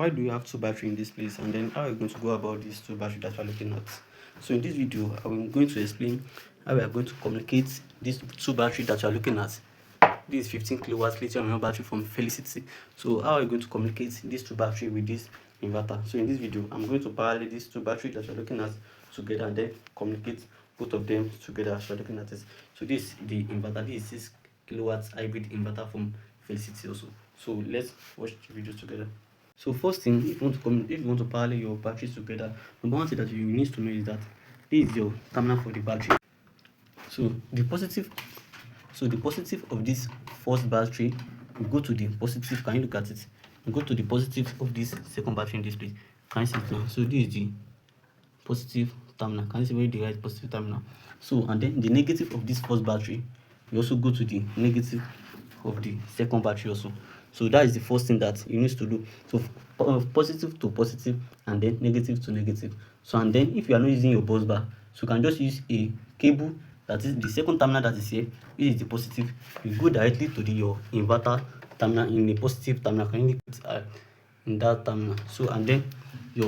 why do you have two battery in this place, and then how are you going to go about these two battery that we are looking at. So in this video, I'm going to explain how we are going to communicate these two battery that you are looking at. This is 15 kilowatts lithium ion battery from Felicity. So how are you going to communicate these two battery with this inverter? So in this video, I'm going to parallel these two battery that you're looking at together and then communicate both of them together as you're looking at this. So this is the inverter. This is 6 kilowatts hybrid inverter from Felicity also. So let's watch the video together. So first thing, if you want to parallel your batteries together, number one thing that you need to know is that this is your terminal for the battery. So the positive of this first battery will go to the positive. Can you look at it? We go to the positive of this second battery in this place. Can you see it now? So this is the positive terminal. Can you see where the right positive terminal? So and then the negative of this first battery will also go to the negative of the second battery also. So that is the first thing that you need to do. So positive to positive and then negative to negative. So and then if you are not using your bus bar, so you can just use a cable that is the second terminal that is here. This is the positive. You go directly to your inverter terminal in the positive terminal. Can you put in that terminal? So and then the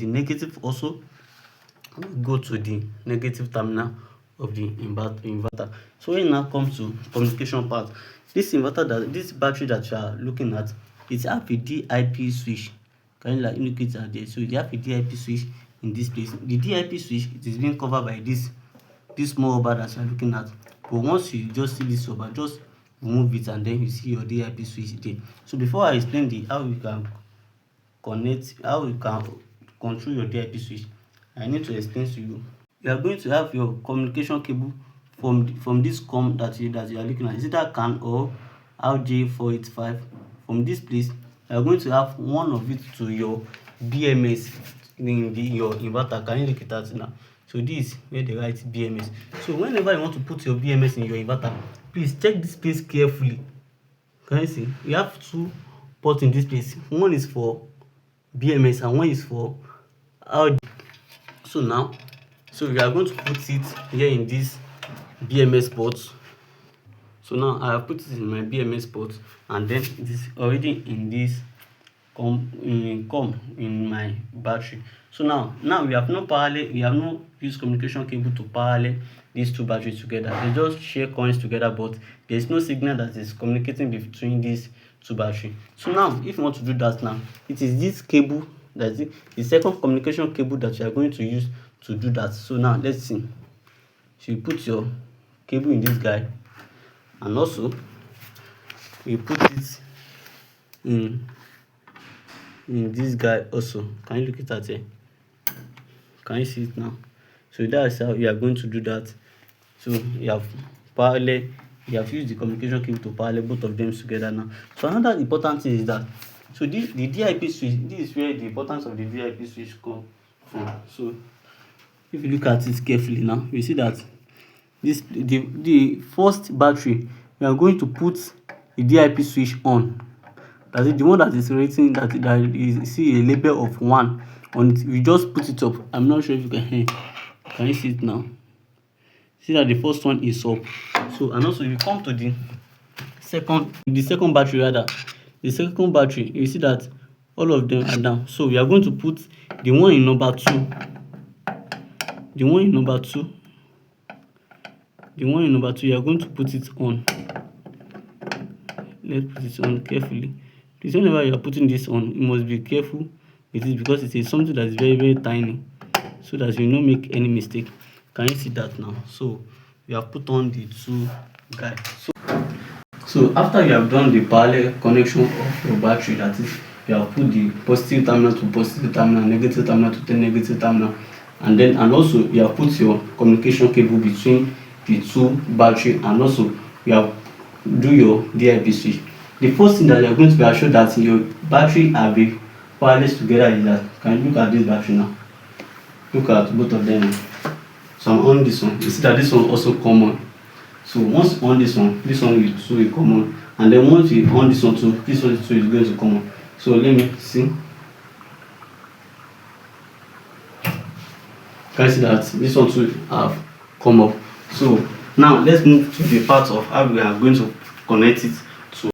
negative also go to the negative terminal of the inverter. So when it now comes to communication part, this battery that you are looking at, it have a DIP switch. Can you like indicate that there? So you have a DIP switch in this place. The DIP switch, it is being covered by this small rubber that you are looking at. But once you just see this rubber, just remove it and then you see your DIP switch there. So before I explain how you can control your DIP switch, I need to explain to you. You are going to have your communication cable from this COM that you are looking at. Is it that CAN or RJ485? From this place, you are going to have one of it to your BMS in your inverter. Can you look at that now? So this is where they write BMS. So whenever you want to put your BMS in your inverter, please check this place carefully. Can you see? We have two ports in this place. One is for BMS and one is for RJ. So we are going to put it here in this BMS port. So now I have put it in my BMS port and then it is already in this COM in my battery. So now we have not used communication cable to parallel these two batteries together. They just share coins together, but there is no signal that is communicating between these two batteries. So now if you want to do that now, it is this cable, that's it, the second communication cable that you are going to use to do that. So now let's see. So you put your cable in this guy and also you put it in this guy also. Can you look at that here? Can you see it now? So that's how you are going to do that. So you have used the communication cable to parallel both of them together now. So another important thing is that the DIP switch, this is where the importance of the DIP switch comes from. So if you look at it carefully now, you see that the first battery, we are going to put the DIP switch on. That is the one that is rating that is see a label of 1 on it. We just put it up. I'm not sure if you can hear. Can you see it now? See that the first one is up. So and also you come to the second battery rather. The second battery, you see that all of them are down. So we are going to put the one in number 2. The one in number 2, you are going to put it on. Let's put it on carefully. Please, whenever you are putting this on, you must be careful with it because it is something that is very, very tiny, so that you will not make any mistake. Can you see that now? So you have put on the two guys. So after you have done the parallel connection of your battery, that is, you have put the positive terminal to positive terminal, negative terminal to the negative terminal, and also you have put your communication cable between the two battery, and also you have do your DIP switch. The first thing that you are going to be assured that your battery are be wireless together is that, can you look at this battery now? Look at both of them. So I'm on this one. You see that this one also common. So once you on this one will come on, and then once you on this one too, this one too is going to come on. So let me see. Can you see that this one too have come up? So now let's move to the part of how we are going to connect it